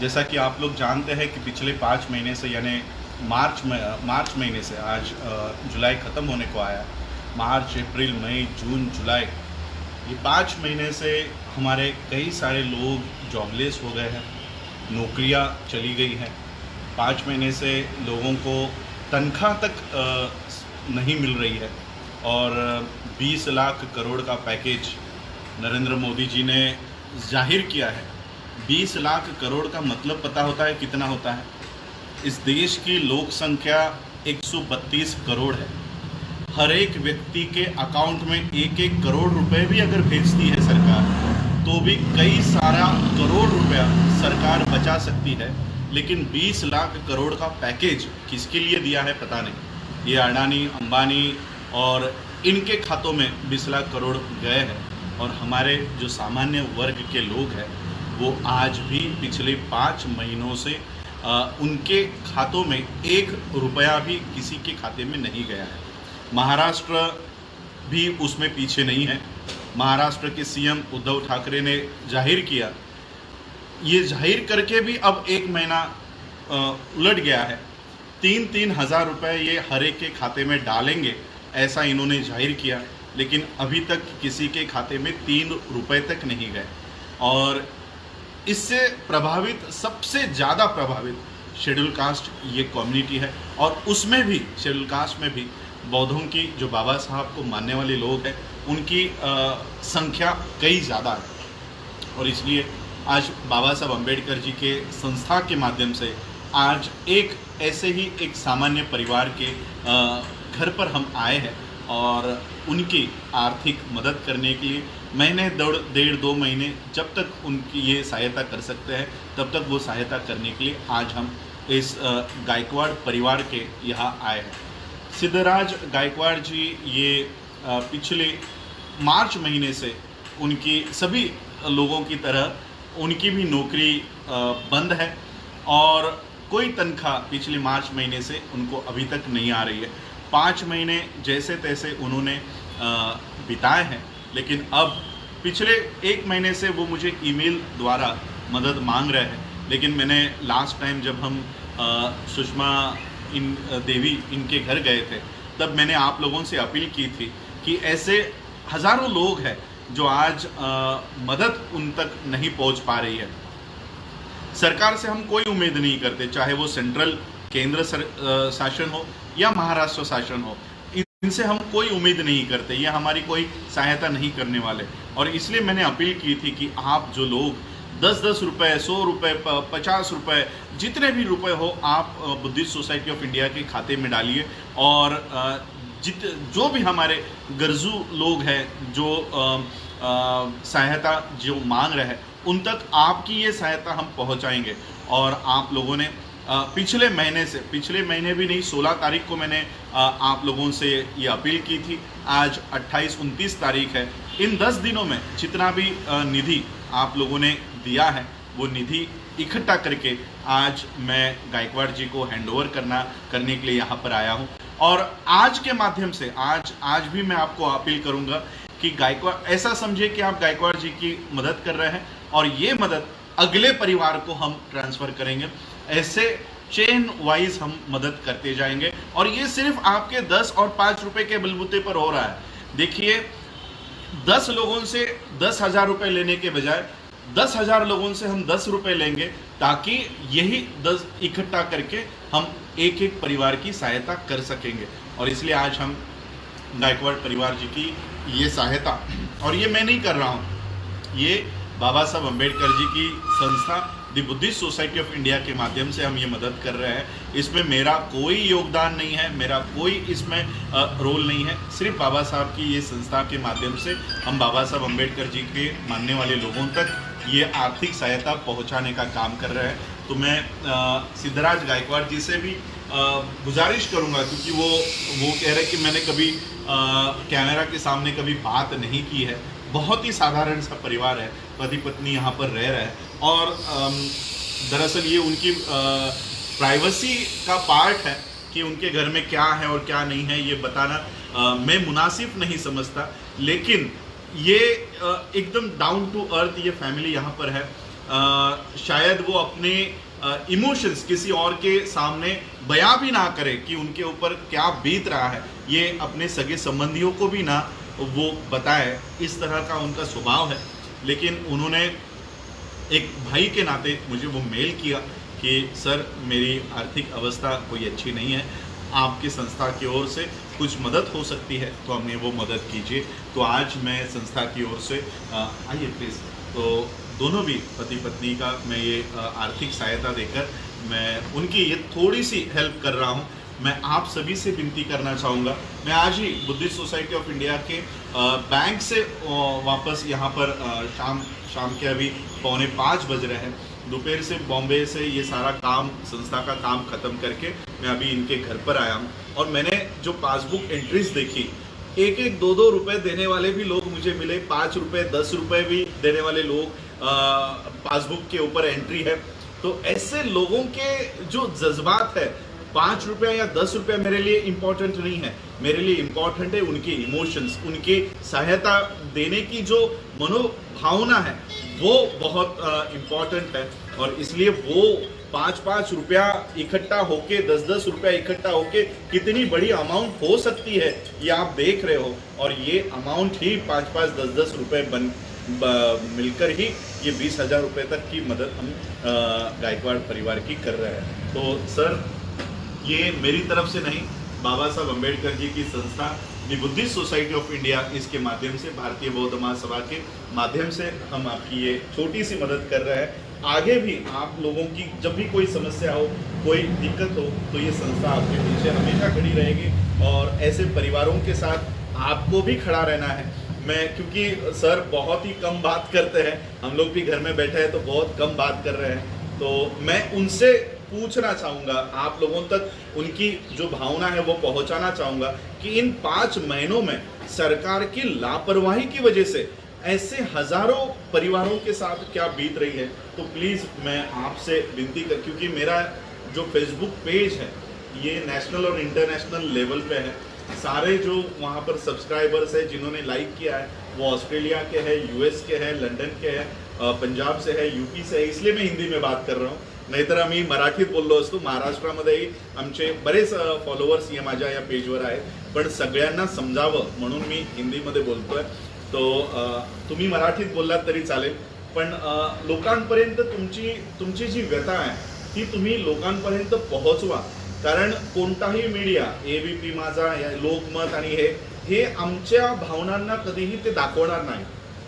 जैसा कि आप लोग जानते हैं कि पिछले 5 महीने से यानी मार्च महीने से आज जुलाई ख़त्म होने को आया। मार्च, अप्रैल, मई, जून, जुलाई, ये 5 महीने से हमारे कई सारे लोग जॉबलेस हो गए हैं, नौकरियां चली गई हैं। 5 महीने से लोगों को तनख्वाह तक नहीं मिल रही है और 20 लाख करोड़ का पैकेज नरेंद्र मोदी जी ने जाहिर किया है। 20 लाख करोड़ का मतलब पता होता है कितना होता है? इस देश की लोक संख्या 132 करोड़ है। हर एक व्यक्ति के अकाउंट में 1-1 करोड़ रुपए भी अगर भेजती है सरकार तो भी कई सारा करोड़ रुपया सरकार बचा सकती है। लेकिन 20 लाख करोड़ का पैकेज किसके लिए दिया है पता नहीं। ये अडानी, अंबानी और इनके खातों में 20 लाख करोड़ गए हैं और हमारे जो सामान्य वर्ग के लोग हैं वो आज भी पिछले 5 महीनों से उनके खातों में 1 रुपया भी किसी के खाते में नहीं गया है। महाराष्ट्र भी उसमें पीछे नहीं है। महाराष्ट्र के सीएम उद्धव ठाकरे ने जाहिर किया, ये जाहिर करके भी अब 1 महीना उलट गया है। 3-3 हज़ार रुपये ये हर एक के खाते में डालेंगे, ऐसा इन्होंने जाहिर किया, लेकिन अभी तक किसी के खाते में 3 रुपये तक नहीं गए। और इससे प्रभावित, सबसे ज़्यादा प्रभावित शेड्यूल कास्ट ये कम्युनिटी है और उसमें भी शेड्यूल कास्ट में भी बौद्धों की, जो बाबा साहब को मानने वाले लोग हैं, उनकी संख्या कई ज़्यादा है। और इसलिए आज बाबा साहब अम्बेडकर जी के संस्था के माध्यम से आज एक ऐसे ही एक सामान्य परिवार के घर पर हम आए हैं और उनकी आर्थिक मदद करने के लिए महीने 1.5-2 महीने जब तक उनकी ये सहायता कर सकते हैं तब तक वो सहायता करने के लिए आज हम इस गायकवाड़ परिवार के यहाँ आए हैं। सिद्धराज गायकवाड़ जी ये पिछले मार्च महीने से उनकी सभी लोगों की तरह उनकी भी नौकरी बंद है और कोई तनख्वाह पिछले मार्च महीने से उनको अभी तक नहीं आ रही है। 5 महीने जैसे तैसे उन्होंने बिताए हैं, लेकिन अब पिछले 1 महीने से वो मुझे ईमेल द्वारा मदद मांग रहे हैं। लेकिन मैंने लास्ट टाइम जब हम सुषमा देवी इनके घर गए थे तब मैंने आप लोगों से अपील की थी कि ऐसे हज़ारों लोग हैं जो आज मदद उन तक नहीं पहुंच पा रही है। सरकार से हम कोई उम्मीद नहीं करते, चाहे वो सेंट्रल केंद्र शासन हो या महाराष्ट्र शासन हो, इनसे हम कोई उम्मीद नहीं करते, ये हमारी कोई सहायता नहीं करने वाले। और इसलिए मैंने अपील की थी कि आप जो लोग 10-10 रुपये, 100 रुपये, 50 रुपये, जितने भी रुपए हो आप बुद्धिस्ट सोसाइटी ऑफ इंडिया के खाते में डालिए और जो भी हमारे गर्जू लोग हैं जो सहायता जो मांग रहे हैं उन तक आपकी ये सहायता हम पहुंचाएंगे। और आप लोगों ने पिछले महीने भी नहीं, 16 तारीख को मैंने आप लोगों से ये अपील की थी। आज 28-29 तारीख है। इन 10 दिनों में जितना भी निधि आप लोगों ने दिया है वो निधि इकट्ठा करके आज मैं गायकवाड़ जी को हैंडओवर करने के लिए यहाँ पर आया हूँ। और आज के माध्यम से आज भी मैं आपको अपील करूँगा कि गायकवाड़, ऐसा समझिए कि आप गायकवाड़ जी की मदद कर रहे हैं और ये मदद अगले परिवार को हम ट्रांसफ़र करेंगे। ऐसे चेन वाइज हम मदद करते जाएंगे और ये सिर्फ आपके 10 और 5 रुपए के बलबूते पर हो रहा है। देखिए, 10 लोगों से 10,000 रुपये लेने के बजाय 10,000 लोगों से हम 10 रुपये लेंगे ताकि यही 10 इकट्ठा करके हम एक परिवार की सहायता कर सकेंगे। और इसलिए आज हम गायकवाड़ परिवार जी की ये सहायता, और ये मैं नहीं कर रहा हूँ, ये बाबा साहब अम्बेडकर जी की संस्था the Buddhist society of India के माध्यम से हम ये मदद कर रहे हैं। इसमें मेरा कोई योगदान नहीं है, मेरा कोई इसमें रोल नहीं है। सिर्फ बाबा साहब की ये संस्था के माध्यम से हम बाबा साहब अम्बेडकर जी के मानने वाले लोगों तक ये आर्थिक सहायता पहुंचाने का काम कर रहे हैं। तो मैं सिद्धराज गायकवाड़ जी से भी गुजारिश करूंगा, क्योंकि वो कह रहे कि मैंने कभी कैमरा के सामने कभी बात नहीं की है। बहुत ही साधारण सा परिवार है, पति पत्नी यहाँ पर रह रहे हैं और दरअसल ये उनकी प्राइवेसी का पार्ट है कि उनके घर में क्या है और क्या नहीं है ये बताना मैं मुनासिब नहीं समझता। लेकिन ये एकदम डाउन टू अर्थ ये फैमिली यहाँ पर है। शायद वो अपने इमोशंस किसी और के सामने बयां भी ना करे कि उनके ऊपर क्या बीत रहा है, ये अपने सगे संबंधियों को भी ना वो बताए, इस तरह का उनका स्वभाव है। लेकिन उन्होंने एक भाई के नाते मुझे वो मेल किया कि सर मेरी आर्थिक अवस्था कोई अच्छी नहीं है, आपकी संस्था की ओर से कुछ मदद हो सकती है तो हमें वो मदद कीजिए। तो आज मैं संस्था की ओर से आइए प्लीज़, तो दोनों भी पति पत्नी का मैं ये आर्थिक सहायता देकर मैं उनकी ये थोड़ी सी हेल्प कर रहा हूँ। मैं आप सभी से विनती करना चाहूँगा, मैं आज ही बुद्धिस्ट सोसाइटी ऑफ इंडिया के बैंक से वापस यहाँ पर शाम के अभी 4:45 बज रहे हैं, दोपहर से बॉम्बे से ये सारा काम, संस्था का काम ख़त्म करके मैं अभी इनके घर पर आया हूँ। और मैंने जो पासबुक एंट्रीज देखी, 1-1, 2-2 रुपए देने वाले भी लोग मुझे मिले, 5 रुपए 10 रुपए भी देने वाले लोग पासबुक के ऊपर एंट्री है। तो ऐसे लोगों के जो जज्बात है, 5 रुपया या 10 रुपया मेरे लिए इम्पोर्टेंट नहीं है, मेरे लिए इम्पोर्टेंट है उनके इमोशंस, उनकी सहायता देने की जो मनोभावना है वो बहुत इम्पोर्टेंट है। और इसलिए वो 5-5 रुपया इकट्ठा होके, 10-10 रुपया इकट्ठा होके कितनी बड़ी अमाउंट हो सकती है ये आप देख रहे हो। और ये अमाउंट ही 5-5, 10-10 रुपये मिलकर ही ये 20,000 रुपये तक की मदद हम गायकवाड़ परिवार की कर रहे हैं। तो सर ये मेरी तरफ से नहीं, बाबा साहब अम्बेडकर जी की संस्था दी बुद्धिस्ट सोसाइटी ऑफ इंडिया, इसके माध्यम से, भारतीय बौद्ध महासभा के माध्यम से हम आपकी ये छोटी सी मदद कर रहे हैं। आगे भी आप लोगों की जब भी कोई समस्या हो, कोई दिक्कत हो, तो ये संस्था आपके पीछे हमेशा खड़ी रहेगी और ऐसे परिवारों के साथ आपको भी खड़ा रहना है। मैं, क्योंकि सर बहुत ही कम बात करते हैं, हम लोग भी घर में बैठे हैं तो बहुत कम बात कर रहे हैं, तो मैं उनसे पूछना चाहूँगा, आप लोगों तक उनकी जो भावना है वो पहुँचाना चाहूँगा कि इन 5 महीनों में सरकार की लापरवाही की वजह से ऐसे हजारों परिवारों के साथ क्या बीत रही है। तो प्लीज़ मैं आपसे विनती कर, क्योंकि मेरा जो फेसबुक पेज है ये नेशनल और इंटरनेशनल लेवल पे है, सारे जो वहाँ पर सब्सक्राइबर्स है जिन्होंने लाइक किया है वो ऑस्ट्रेलिया के हैं, यूएस के हैं, लंडन के हैं, पंजाब से है, यूपी से है, इसलिए मैं हिंदी में बात कर रहा हूँ। नाहीतर आम्ही मराठीत बोललो असतो, महाराष्ट्रामध्येही आमचे बरेच फॉलोअर्स या माझ्या या पेजवर आहेत, पण सगळ्यांना समजावं म्हणून मी हिंदीमध्ये बोलतोय। तो तुम्ही मराठीत बोललात तरी चालेल, पण लोकांपर्यंत तुमची जी व्यथा आहे ती तुम्ही लोकांपर्यंत पोहोचवा, कारण कोणताही मीडिया, एबीपी माझा, लोकमत आणि हे आमच्या भावनांना कधीही ते दाखवणार नाही,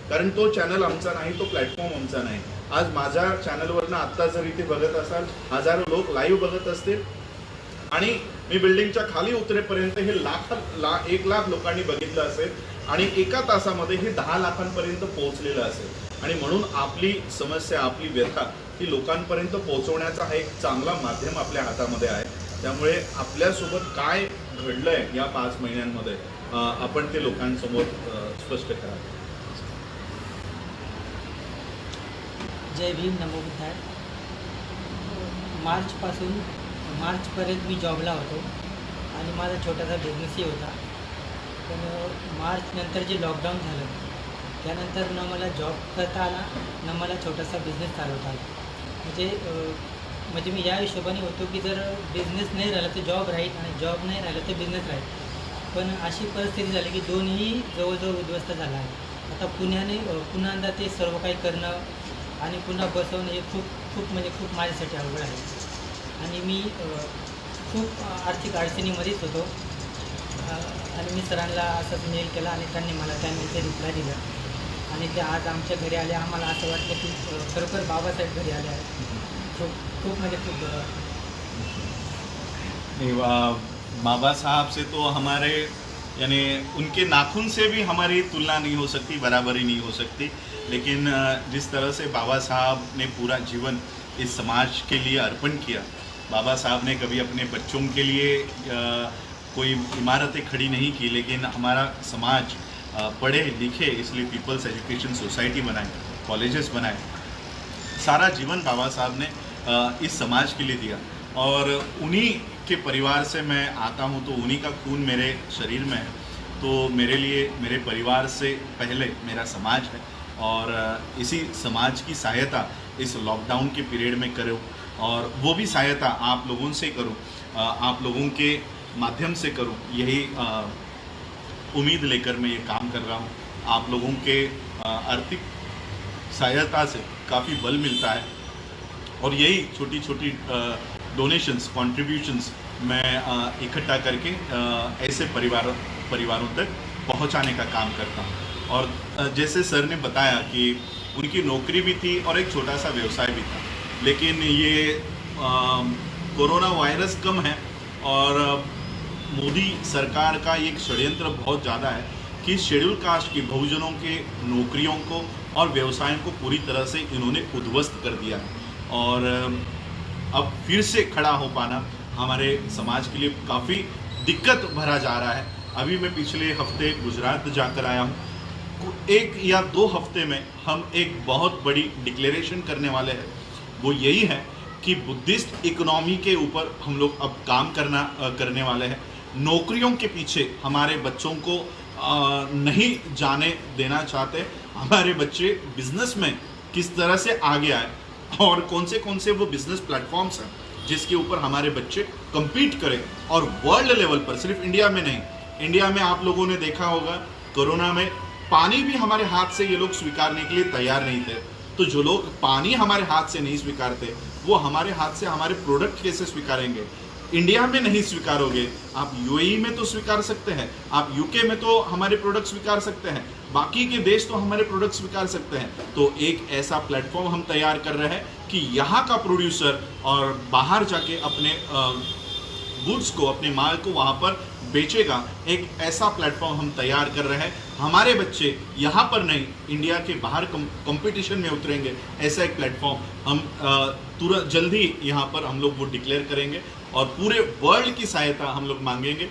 कारण तो चॅनल आमचा नाही, तो प्लॅटफॉर्म आमचा नाही। आज माझ्या चॅनलवरनं आत्ता जर इथे बघत असाल, हजारो लोक लाईव्ह बघत असतील आणि मी बिल्डिंगच्या खाली उतरेपर्यंत हे 1 लाख लोकांनी बघितलं असेल आणि एका तासामध्ये हे 10 लाखांपर्यंत पोहोचलेलं असेल। आणि म्हणून आपली समस्या, आपली व्यथा ही लोकांपर्यंत पोहोचवण्याचा हा एक चांगला माध्यम आपल्या हातामध्ये आहे। त्यामुळे आपल्यासोबत काय घडलंय या 5 महिन्यांमध्ये आपण ते लोकांसमोर स्पष्ट करा। जय भीम, नमो बुद्धाय। मार्चपर्यंत मी जॉबला होतो आणि माझा छोटासा बिझनेसही होता, पण मार्च नंतर जे लॉकडाऊन झालं त्यानंतर न मला जॉब करता आला, न मला छोटासा बिझनेस चालवता आला। म्हणजे मी या हिशोबाने होतो की जर बिझनेस नाही राहिला तर जॉब राहील आणि जॉब नाही राहिला तर बिझनेस राहील, पण अशी परिस्थिती झाली की दोन्ही जवळजवळ उद्ध्वस्त झाला आहे। आता पुन्हा ते सर्व काही करणं आणि पुन्हा बसवणं हे खूप माझ्यासाठी अवघड आहे आणि मी खूप आर्थिक अडचणीमध्येच होतो आणि मी सरांना असंच मेल केला आणि त्यांनी मला त्यानंतर रिप्लाय दिला आणि ते आज आमच्या घरी आले। आम्हाला असं वाटलं की खरोखर बाबासाहेब घरी आले आहेत। खूप बाबा साहब से तो हमारे यानी उनके नाखून से भी हमारी तुलना नहीं हो सकती, बराबरी नहीं हो सकती, लेकिन जिस तरह से बाबा साहब ने पूरा जीवन इस समाज के लिए अर्पण किया, बाबा साहब ने कभी अपने बच्चों के लिए कोई इमारतें खड़ी नहीं की, लेकिन हमारा समाज पढ़े लिखे इसलिए पीपल्स एजुकेशन सोसाइटी बनाए, कॉलेजेस बनाए, सारा जीवन बाबा साहब ने इस समाज के लिए दिया। और उन्हीं के परिवार से मैं आता हूँ, तो उन्हीं का खून मेरे शरीर में है, तो मेरे लिए मेरे परिवार से पहले मेरा समाज है और इसी समाज की सहायता इस लॉकडाउन के पीरियड में करूं, और वो भी सहायता आप लोगों से करूं, आप लोगों के माध्यम से करूं, यही उम्मीद लेकर मैं ये काम कर रहा हूं। आप लोगों के आर्थिक सहायता से काफ़ी बल मिलता है, और यही छोटी छोटी डोनेशंस, कंट्रीब्यूशंस मैं इकट्ठा करके ऐसे परिवारों तक पहुंचाने का काम करता हूं। और जैसे सर ने बताया कि उनकी नौकरी भी थी और एक छोटा सा व्यवसाय भी था, लेकिन ये कोरोना वायरस कम है और मोदी सरकार का एक षड्यंत्र बहुत ज़्यादा है कि शेड्यूल कास्ट की बहुजनों के नौकरियों को और व्यवसायों को पूरी तरह से इन्होंने उद्ध्वस्त कर दिया है। और अब फिर से खड़ा हो पाना हमारे समाज के लिए काफ़ी दिक्कत भरा जा रहा है। अभी मैं पिछले हफ्ते गुजरात जाकर आया हूँ। 1 या 2 हफ्ते में हम एक बहुत बड़ी डिक्लेरेशन करने वाले हैं। वो यही है कि बुद्धिस्ट इकोनॉमी के ऊपर हम लोग अब काम करने वाले हैं। नौकरियों के पीछे हमारे बच्चों को नहीं जाने देना चाहते। हमारे बच्चे बिजनेस में किस तरह से आगे आए और कौन से वो बिजनेस प्लेटफॉर्म्स हैं जिसके ऊपर हमारे बच्चे compete करें, और वर्ल्ड लेवल पर, सिर्फ इंडिया में नहीं। इंडिया में आप लोगों ने देखा होगा कोरोना में पानी भी हमारे हाथ से ये लोग स्वीकारने के लिए तैयार नहीं थे। तो जो लोग पानी हमारे हाथ से नहीं स्वीकारते, वो हमारे हाथ से हमारे प्रोडक्ट कैसे स्वीकारेंगे? इंडिया में नहीं स्वीकारोगे, आप यूएई में तो स्वीकार सकते हैं, आप यूके में तो हमारे प्रोडक्ट स्वीकार सकते हैं, बाकी के देश तो हमारे प्रोडक्ट स्वीकार सकते हैं। तो एक ऐसा प्लेटफॉर्म हम तैयार कर रहे हैं कि यहाँ का प्रोड्यूसर और बाहर जाके अपने गुड्स को, अपने माल को वहाँ पर बेचेगा। एक ऐसा प्लेटफॉर्म हम तैयार कर रहे हैं। हमारे बच्चे यहाँ पर नहीं, इंडिया के बाहर कंपटीशन में उतरेंगे। ऐसा एक प्लेटफॉर्म हम तुरंत जल्दी यहाँ पर हम लोग वो डिक्लेयर करेंगे, और पूरे वर्ल्ड की सहायता हम लोग मांगेंगे।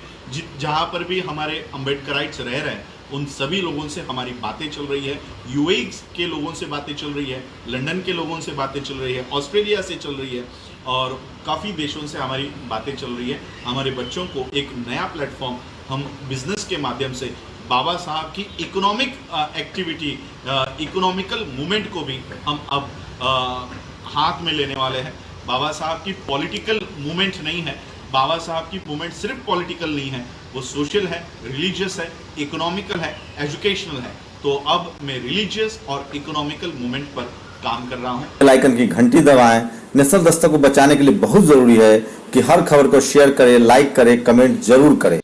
जहाँ पर भी हमारे अम्बेडकराइट्स रह रहे हैं, उन सभी लोगों से हमारी बातें चल रही है। यूएई के लोगों से बातें चल रही है, लंदन के लोगों से बातें चल रही है, ऑस्ट्रेलिया से चल रही है, और काफ़ी देशों से हमारी बातें चल रही है। हमारे बच्चों को एक नया प्लेटफॉर्म हम बिजनेस के माध्यम से बाबा साहब की इकोनॉमिक एक्टिविटी, इकोनॉमिकल मूवमेंट को भी हम अब हाथ में लेने वाले हैं। बाबा साहब की पॉलिटिकल मूवमेंट नहीं है। बाबा साहब की मूवमेंट सिर्फ पॉलिटिकल नहीं है, वो सोशल है, रिलीजियस है, इकोनॉमिकल है, एजुकेशनल है। तो अब मैं रिलीजियस और इकोनॉमिकल मूवमेंट पर काम कर रहा हूँ। बेल आइकन की घंटी दबाएं। नेशनल दस्तक को बचाने के लिए बहुत जरूरी है कि हर खबर को शेयर करें, लाइक करें, कमेंट जरूर करें।